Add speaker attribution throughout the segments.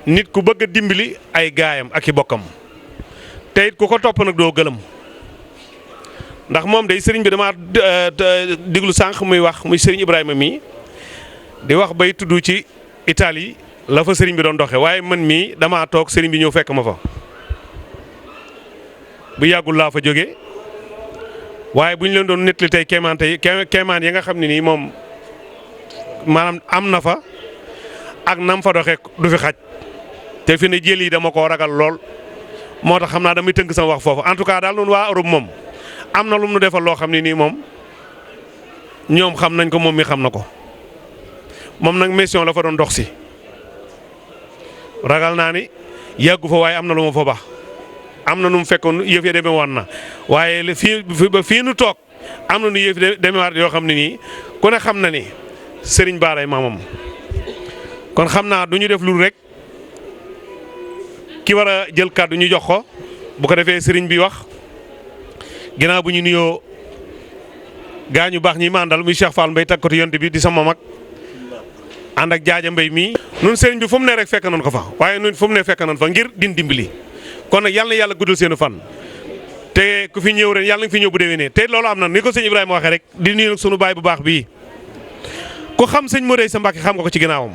Speaker 1: nit ku bëgg a dimbali ay gaayam ak i bokkam te it ku ko topp nag doo gëlëm ndax moom day sëriñ bi dama diglu sànq muy wax muy sëriñ Ibrahima mii di wax bay tudd ci Italie la fa sëriñ bi doon doxe waaye man mii damaa toog sëriñ bi ñëw fekk ma fa bu yàggul laa fa jóge waaye bu ñu leen doon nettali tey kéemaan yi nga xam ne nii moom maanaam am na fa ak nam fa doxee du fi xaj te fi ne jël yi dama koo ragal lool moo tax xam naa damay tënk sama wax foofu en tout cas daal noonu waa Europe moom am na lu mu nu defal loo xam ne nii moom ñoom xam nañ ko moom mi xam na ko moom nag mission la fa doon dox si ragal naa ni yàggu fa waaye am na lu ma fa baax am na nu mu fekkoon yëf ya demee woon na waaye fii nu toog am na nu yëf demee waat yoo xam ne nii ku ne xam na ni Serigne Bara maamam kon xam naa du ñu def lu rek ki war a jël kàddu ñu jox ko bu ko defee Serigne bi wax ginnaaw bu ñu nuyoo gaa ñu baax ñi mandal muy Cheikh Fall Mbaye takkatu yont bi di sama mag ànd ak jaaja mbay mii. nun Serigne bi fu mu ne rek fekk nañ ko fa waaye nun fu mu ne fekk nañ fa ngir din dimbali kon nag yàlla na yàlla guddal seenu fan te ku fi ñëw ren yàlla nga fi ñëw bu déwénee te loolu am na ni ko sëñ Ibrahima waxee rek di nuyu sunu baay bu baax bii ku xam sëñ Modou Aïssa Mbacké xam nga ko ci ginnaawam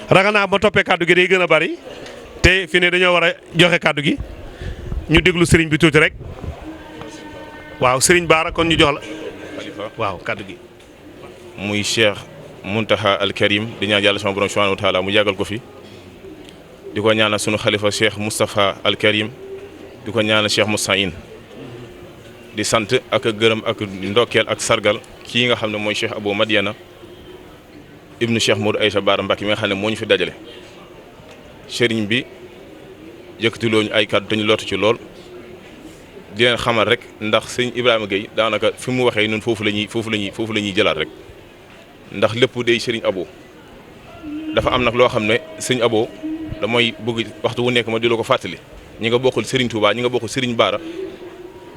Speaker 1: ragal naa ba toppee kàddu gi day gën a bari te fi ne dañoo war a joxe kàddu gi ñu déglu sëriñ bi tuuti rek waaw sëriñ Bara kon ñu jox la
Speaker 2: xalifa
Speaker 1: waaw kàddu gi.
Speaker 2: muy Cheikh Muntaha al Karim di ñaan yàlla sama borom subhanahu wa taala mu yàggal ko fi di ko ñaanal sunu xalifa Cheikh Moustapha al Karim di ko ñaanal Cheikh Moussaïn di sant ak gërëm ak ndokkeel ak sargal kii nga xam ne mooy Cheikh Abou Madiana ibnu Cheikh Modou Aïssa Bara Mbacké mi nga xam ne moo ñu fi dajale sëriñ bi yëkkatiloo ñu ay kàddu te ñu lootu ci lool di leen xamal rek ndax sëñ Ibrahima Gueye daanaka fi mu waxee ñun foofu la ñuy jëlaat rek ndax lépp day sëriñ Abo dafa am nag loo xam ne sëñ Abo damay bëgg waxtu wu nekk ma di la ko fàttali ñi nga bokkul Serigne Touba ñi nga bokkul Serigne Bara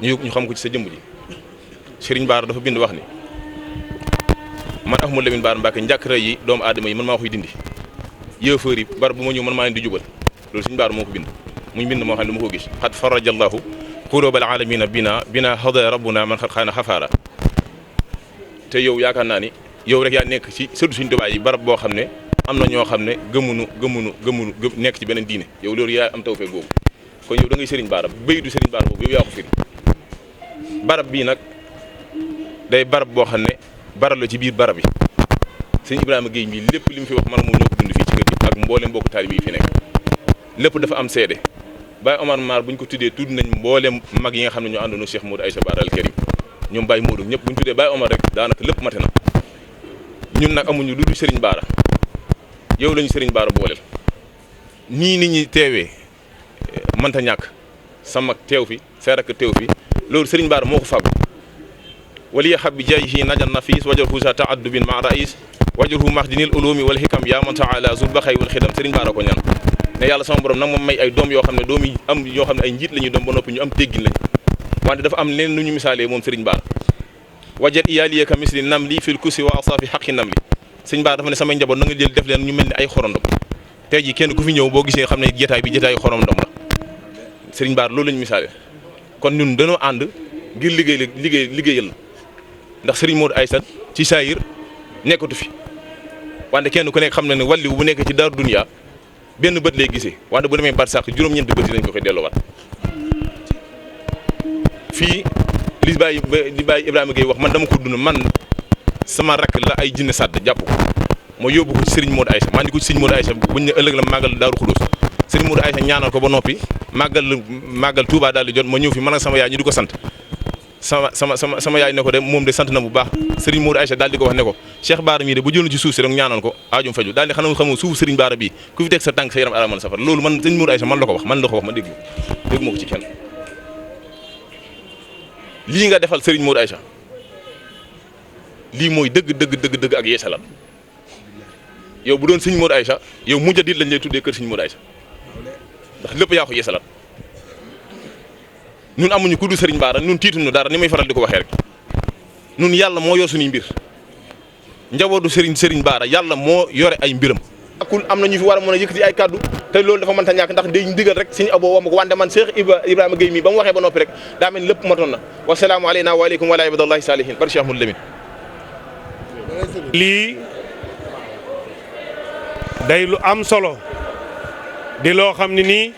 Speaker 2: ñu xam ko ci sa jëmb ji Serigne Bara dafa bind wax ni man Ahmadou Lamine Bara Mbacké njàkkare yi doomu aadama yi man maa koy dindi yëfër yi bar bu ma ñëw man maa leen di jubal loolu Serigne Bara moo ko bind muy bind moo xam ne dama ko gis xat farajallahu qulubal alamina bina hada rabbuna man xat xaana xafaara te yow yaakaar naa ni yow rek yaa nekk ci sëdu Serigne Touba yi barab boo xam ne am na ñoo xam ne gëmunu nekk ci beneen diine yow loolu yaa am tawfeex boobu kon yow da ngay Serigne Bara béy du Serigne Bara boobu yow yaa ko firi barab bii nag day barab boo xam ne barab la ci biir barab yi sëñ Ibrahima Gueye mi lépp li mu fi wax man moom ñoo ko dund fii ci kër gi ak mboolem mbokku taalib yi fi nekk lépp dafa am seede Baye Omar Mar bu ñu ko tuddee tudd nañ mboolem mag yi nga xam ne ñoo àndoon Cheikh Modou Aïssa Bara al Karim ñoom Baye Modou ñëpp bu ñu tuddee Baye Omar rek daanaka lépp mate na ñun nag amuñu lu dul Serigne Bara yow lañu Serigne Bara booleel nii nit ñi teewee mënta ñàkk sa mag teew fi sa rakk teew fi loolu Serigne Bara moo ko fàggu waliya xab bi jayhi najan nafis wajarhu sa taaddubin ma rais wajarhu maxdinil ulumi wal hikam yaa man taala zul baxay wal xidam Serigne Bara ko ñaan ne yàlla sama borom nag moom may ay doom yoo xam ne doom yi am yoo xam ne ay njiit la ñuy doom ba noppi ñu am teggin lañ wante dafa am leen lu ñu misaalee moom Serigne Bara wajat iyaliyeka misli nam li fil kusi wa asafi xaqi nam li Serigne Bara dafa ne samay njaboot na nga jël def leen ñu mel ni ay xorondom tey ji kenn ku fi ñëw boo gisee xam ne jataay bi jataay xorondom la Serigne Bara loolu lañu misaale kon ñun dañoo ànd ngir liggéeyal ndax Serigne Modou Aïssa ci saayir nekkatu fi wante kenn ku nekk xam na ne wàllu bu nekk ci daaru dunya benn bët lay gisee wante bu demee barsàq juróom-ñeenti bët yi lañ ko koy delloowaat fii li bàyyi Ibrahima Gueye wax man dama ko dund man sama rakk la ay jinne sàdd jàpp ko ma yóbbu ko ci Serigne Modou Aïssa maa ngi ko ci Serigne Modou Aïssa buñ ne ëllëg la màggal Daaru Xudoos Serigne Modou Aïssa ñaanal ko ba noppi màggal Touba daal di jot ma ñëw fi man ak sama yaay ñu di ko sant sama yaay ne ko de moom de sant na bu baax Serigne Modou Aïssa daal di ko wax ne ko Cheikh Bara mii de bu jëloon ci suuf si rek ñaanal ko aajum faju daal di xamoo suufu Serigne Bara bii ku fi teg sa tànk sa yaram aramal safar loolu man Serigne Modou Aïssa man la ko wax ma dégg ma ko ci kenn lii nga defal Serigne Modou Aïssa lii mooy dëgg ak yeesalam yow bu doon Serigne Modou Aïssa yow mujjadit lañ lay tuddee kër Serigne Modou Aïssa ndax lépp yaa ko yeesalat ñun amuñu ku du Serigne Bara ñun tiituñu dara ni may faral di ko waxee rek ñun yàlla moo yor suñuy mbir njabootu Serigne Bara yàlla moo yore ay mbiram
Speaker 3: akul am na ñu fi war a mën a yëkkati ay kaddu te loolu dafa mënta ñàkk ndax day digal rek suñu aboo wax ma ko wante man Cheikh Ibrahima Gueye mii ba mu waxee ba noppi rek daa mel ni lépp matoon na wasalaamu aleyna wa aleykum wa ala ibadallahi salihin bari Cheikh Moudou Lamine
Speaker 1: lii day lu am solo di loo xam ne nii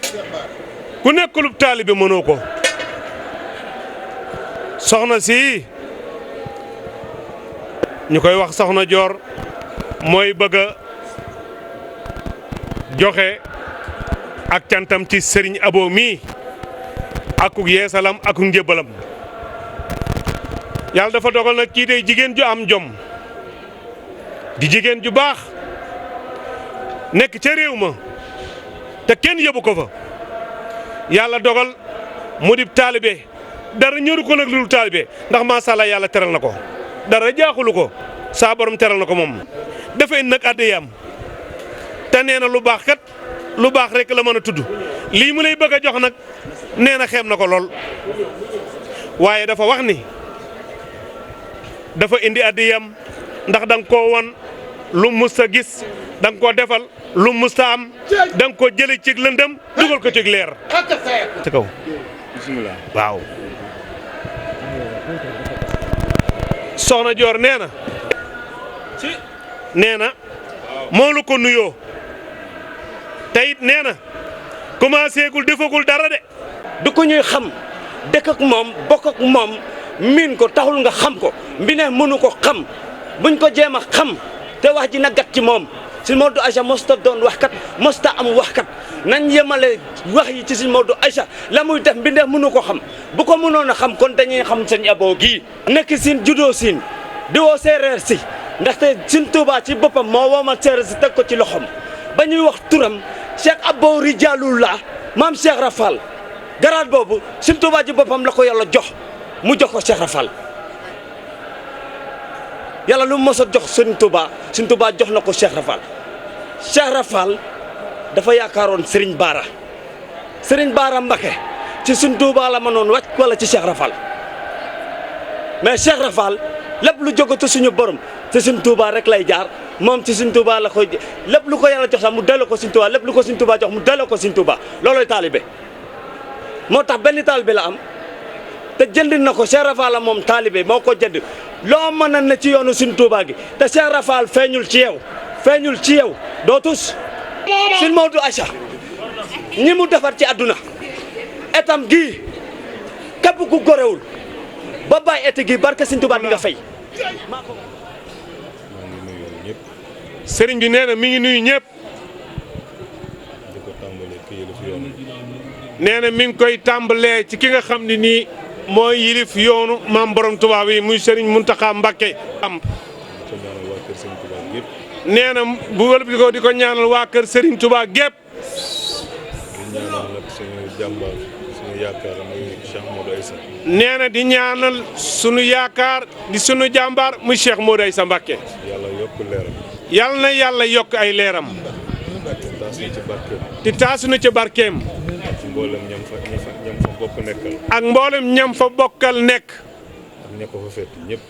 Speaker 1: ku nekkulub taalibe mënoo ko soxna si ñu koy wax soxna Joor mooy bëgg a joxe ak cantam ci Serigne Abo mii akuk yeesalam akuk njébbalam yàlla dafa dogal nag kii day jigéen ju am jom di jigéen ju baax nekk ca réew ma te kenn yóbbu ko fa yàlla dogal mu di taalibe dara ñëru ko nag lu taalibe ndax macha allah yàlla teral na ko dara jaaxulu ko saa borom teral na ko moom. dafay nag àddiyaam te nee na lu baax kat lu baax rek la mën a tudd lii mu lay bëgg a jox nag nee na xeeb na ko lool waaye dafa wax ni dafa indi àddiyaam ndax da nga koo won lu mus a gis da nga koo defal lu mus a am da nga koo jëlee ci lëndëm dugal ko ci leer. ci kaw bismillah waaw. soxna Joor nee na moo la ko nuyoo te it nee na commencé gul defagul dara de.
Speaker 4: du ko ñuy xam dëkk ak moom bokk ak moom miin ko taxul nga xam ko mbine mënu ko xam buñ ko jéem a xam te wax ji na gat ci moom Sëñ Modou Aïcha mosta doon waxkat mosta am waxkat nañ yemale wax yi ci Sëñ Modou Aïcha la muy def mbindeef mënu ko xam bu ko mënoon a xam kon dañuy xam Sëñ Abo gii nekk siin juddoo siin di woo séeréer si ndaxte Sëñ Tuubaa ci boppam moo woomal séeréer si teg ko ci loxom ba ñuy wax turam Cheikh Abo Rijalullah maam Cheikh Rafal garaat boobu Sëñ Tuubaa ci boppam la ko yàlla jox mu jox ko Cheikh Rafal yàlla lu mos a jox Sëñ Tuubaa jox na ko Cheikh Rafal Cheikh Rafal dafa yaakaaroon Serigne Bara Mbacké ci Sëñ Tuubaa la mënoon wàcc wala ci Cheikh Rafal mais Cheikh Rafal lépp lu jógatu suñu borom ci Sëñ Tuubaa rek lay jaar moom ci Sëñ Tuubaa la koy lépp lu ko yàlla jox sax mu delloo ko Sëñ Tuubaa lépp lu ko Sëñ Tuubaa jox mu delloo ko Sëñ Tuubaa loolooy taalibe moo tax benn taalibe la am te jënd na ko Cheikh Rafal la moom taalibe moo ko jënd loo mën a ne ci yoonu Sëñ Tuubaa gi te Cheikh Rafal feeñul ci yow doo tus Sëñ Modou Aïcha ñi mu defar ci àdduna etam gii képp ku gorewul ba bàyyi ete gi barke Sëñ Tuubaa di nga fay.
Speaker 1: sëriñ bi nee na mi ngi nuyu ñëpp nee na mi ngi koy tàmbalee ci ki nga xam ne nii mooy yilif yoonu maam borom Tuubaa yi muy Sëriñ Muntaxa Mbàkke am nee na bu wëlbati ko di ko ñaanal waa kër Serigne Touba gépp nee na di ñaanal sunu yaakaar di sunu jàmbaar muy Cheikh Modou Aïssa Mbàkke yàlla na yàlla yokk ay leeram di taasu na ci barkeem ak mboolem ñam fa bokkal nekk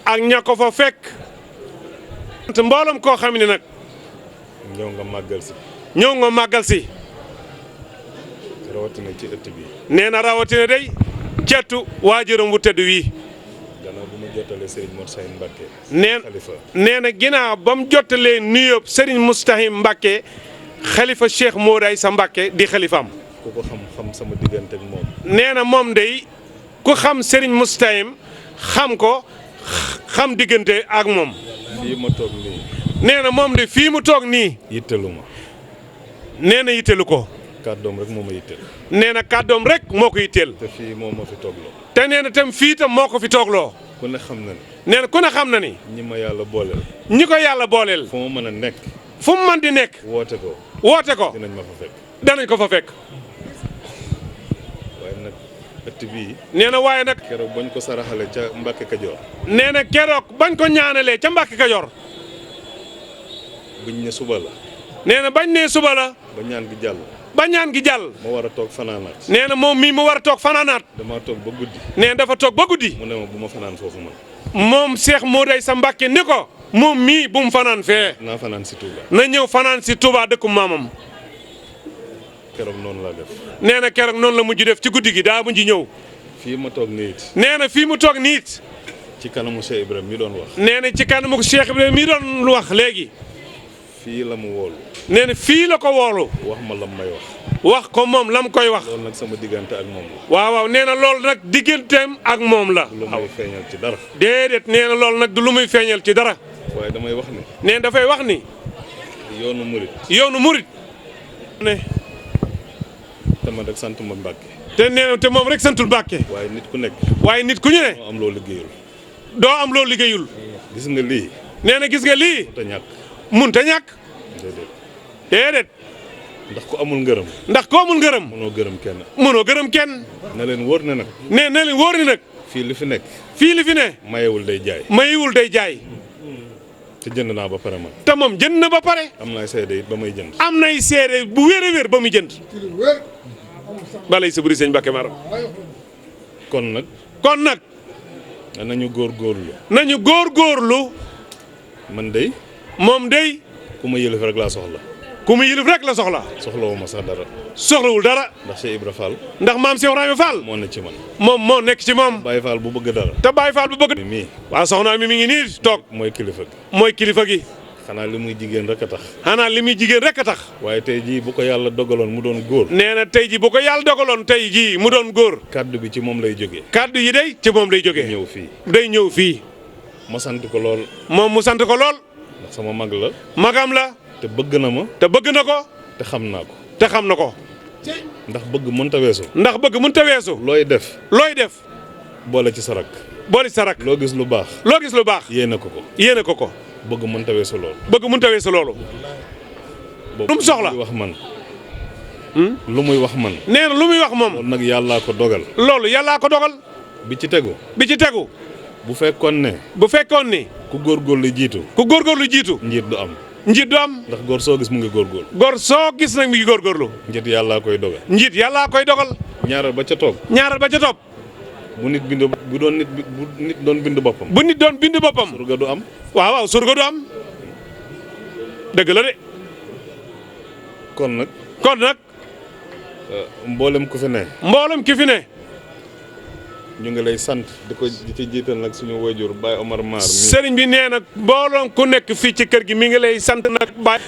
Speaker 1: ak ña ko fa fekk mboolem koo xam ne nag
Speaker 5: ñëw nga màggal si rawatina ci ëtt bi
Speaker 1: nee na rawatina day cettu waajuram wu tëdd wii
Speaker 5: gannaaw bu mu jottalee Serigne Moustahim Mbacke
Speaker 1: nee na ginnaaw ba mu jottalee nuyoo Serigne Moustahim Mbacke xalifa Cheikh Modou Aïssa Mbacke di xalifaam
Speaker 5: ku ko xam sama diggante ak moom
Speaker 1: nee na moom day ku xam Serigne Moustahim xam ko xam diggante ak moom
Speaker 5: fii ma toog nii
Speaker 1: nee na moom de fii mu toog nii
Speaker 5: yittelu ma
Speaker 1: nee na yittelu ko
Speaker 5: kàddoom rek moo ma yitteel
Speaker 1: nee na kàddoom rek moo ko yitteel
Speaker 5: te fii moo ma fi toogloo
Speaker 1: te nee na tam fii tam moo ko fi toogloo
Speaker 5: ku ne xam na ni
Speaker 1: nee na ku ne xam na ni
Speaker 5: ñi ma yàlla booleel
Speaker 1: ñi ko yàlla booleel
Speaker 5: fu ma mën a nekk
Speaker 1: fu mu mën di nekk
Speaker 5: woote ko
Speaker 1: dinañ
Speaker 5: ma fa fekk
Speaker 1: danañ ko fa fekk
Speaker 5: waaye nag ëtt bii
Speaker 1: nee na waaye nag
Speaker 5: keroog bañ ko saraxale ca Mbàkke Kajoor
Speaker 1: nee na keroog bañ ko ñaanalee ca Mbàkke Kajoor
Speaker 5: buñ ne suba la
Speaker 1: nee na bañ ne suba la
Speaker 5: ba ñaan gi jàll
Speaker 1: ba ñaan gi jàll
Speaker 5: ma war a toog fanaanaat
Speaker 1: nee na moom mii mu war a toog fanaanaat
Speaker 5: dama toog ba guddi
Speaker 1: nee na dafa toog ba guddi
Speaker 5: mu ne ma bu ma fanaan foofu man
Speaker 1: moom Cheikh Modou Aïssa Mbacke ni ko moom mii bu mu fanaan fee.
Speaker 5: naa fanaan si Touba.
Speaker 1: na ñëw fanaan si Touba dëkku maamam.
Speaker 5: keroog noonu laa def.
Speaker 1: nee na keroog noonu la mujj def ci guddi gi daa mujj ñëw.
Speaker 5: fii ma toog nii it.
Speaker 1: nee na fii mu toog niit.
Speaker 5: ci kanamu Cheikh Ibrahima mi doon wax.
Speaker 1: nee na ci kanamu Cheikh Ibrahima mi doon wax léegi.
Speaker 5: fii la mu woolu.
Speaker 1: nee na fii la ko woolu.
Speaker 5: wax ma lam may wax.
Speaker 1: wax ko moom lam koy wax.
Speaker 5: loolu nag sama diggante ak moom la.
Speaker 1: waaw waaw nee na loolu nag digganteem ak moom la.
Speaker 5: lu may feeñal ci dara.
Speaker 1: déedéet nee na loolu nag du lu muy feeñal ci dara.
Speaker 5: waaye damay wax ni.
Speaker 1: nee na dafay wax ni.
Speaker 5: yoonu murit.
Speaker 1: yoonu murit. ne.
Speaker 5: te man rek sant ma Mbàkke.
Speaker 1: te nee na te moom rek santul Mbàkke.
Speaker 5: waaye nit ku nekk.
Speaker 1: waaye nit ku ñu ne.
Speaker 5: moo am loo liggéeyul.
Speaker 1: doo am loo liggéeyul.
Speaker 5: gis nga lii.
Speaker 1: nee na gis nga lii.
Speaker 5: te ñàkk.
Speaker 1: munta ñàkk.
Speaker 5: déedéet.
Speaker 1: déedéet.
Speaker 5: ndax ku amul ngërëm.
Speaker 1: ndax koo amul ngërëm.
Speaker 5: mënoo gërëm kenn.
Speaker 1: mënoo gërëm kenn.
Speaker 5: na leen wóor ne nag.
Speaker 1: nee na leen wóor ni nag.
Speaker 5: fii li fi nekk.
Speaker 1: fii li fi ne.
Speaker 5: mayewul day jaay.
Speaker 1: mayiwul day jaay.
Speaker 5: te jënd naa ba pare man.
Speaker 1: te moom jënd na ba pare.
Speaker 5: am naa seede it ba may jënd.
Speaker 1: am nay seede bu wér a wér ba muy jënd. balay sa bëri sëñ Mbàkke Maram.
Speaker 5: kon nag.
Speaker 1: kon nag.
Speaker 5: nañu góorgóorlu.
Speaker 1: nañu góorgóorlu.
Speaker 5: man dey.
Speaker 1: moom day.
Speaker 5: ku ma yëlif rek laa soxla.
Speaker 1: ku mu yilif rek la soxla.
Speaker 5: soxlawuma sax dara.
Speaker 1: soxlawul dara.
Speaker 5: ndax Cheikh Ibra Fall.
Speaker 1: ndax maam Cheikh Ibrahima Fall.
Speaker 5: moo ne ci man.
Speaker 1: moom moo nekk ci moom.
Speaker 5: Baye Fall bu bëgg dara.
Speaker 1: te Baye Fall bu bëgg.
Speaker 5: mii.
Speaker 1: waaw soxna mi ngi nii toog.
Speaker 5: mooy kilifa gi.
Speaker 1: mooy kilifa gi.
Speaker 5: xanaa li muy jigéen rek a tax.
Speaker 1: xanaa li muy jigéen rek a tax.
Speaker 5: waaye tey jii bu ko yàlla dogaloon mu doon góor.
Speaker 1: nee na tey ji bu ko yàlla dogaloon tey jii mu doon góor.
Speaker 5: kàddu bi ci moom lay jógee.
Speaker 1: kàddu yi day ci moom lay jógee.
Speaker 5: ñëw fii.
Speaker 1: day ñëw fii.
Speaker 5: ma sant ko lool.
Speaker 1: moom mu sant ko lool.
Speaker 5: ndax sama mag la.
Speaker 1: magam la.
Speaker 5: te bëgg na ma.
Speaker 1: te bëgg na ko.
Speaker 5: te xam naa ko.
Speaker 1: te xam na ko.
Speaker 5: ndax bëgg mënta weesu.
Speaker 1: ndax bëgg mënut a weesu.
Speaker 5: looy def.
Speaker 1: looy def.
Speaker 5: boole ci sarak.
Speaker 1: booli sarak.
Speaker 5: loo gis lu baax.
Speaker 1: loo gis lu baax.
Speaker 5: yéene ko ko.
Speaker 1: yéene ko ko.
Speaker 5: bëgg mënta weesu lool.
Speaker 1: bëgg mënut a weesu loolu.
Speaker 5: boobu
Speaker 1: lu mu soxla.
Speaker 5: lu muy wax man. lu muy wax man.
Speaker 1: nee na lu muy wax moom.
Speaker 5: loolu nag yàllaa ko dogal.
Speaker 1: loolu yàllaa ko dogal.
Speaker 5: bi ci tegu.
Speaker 1: bi ci tegu.
Speaker 5: bu fekkoon ne.
Speaker 1: bu fekkoon ni.
Speaker 5: ku góorgóorlu jiitu.
Speaker 1: ku góorgóorlu jiitu.
Speaker 5: njiit du am.
Speaker 1: njiit du am.
Speaker 5: ndax góor soo gis mu ngi góorgóorlu.
Speaker 1: góor soo gis nag mi ngi góorgóorlu.
Speaker 5: njiit yàllaa koy dogal.
Speaker 1: njiit yàllaa koy dogal.
Speaker 5: ñaareel ba ca toog.
Speaker 1: ñaaral ba ca topp.
Speaker 5: bu nit bind bu doon nit bu nit doon bind boppam.
Speaker 1: bu nit doon bind boppam.
Speaker 5: surga du am.
Speaker 1: waaw waaw surga du am. dëgg la de.
Speaker 5: kon nag.
Speaker 1: kon nag.
Speaker 5: mboolem ku fi ne.
Speaker 1: mboolem ki fi ne.
Speaker 5: ñu ngi lay sant di ci jiital nag suñu wayjur Baye Omar Mar mi.
Speaker 1: sëriñ bi nee nag mboolem ku nekk fii ci kër gi mi ngi lay sant nag Baye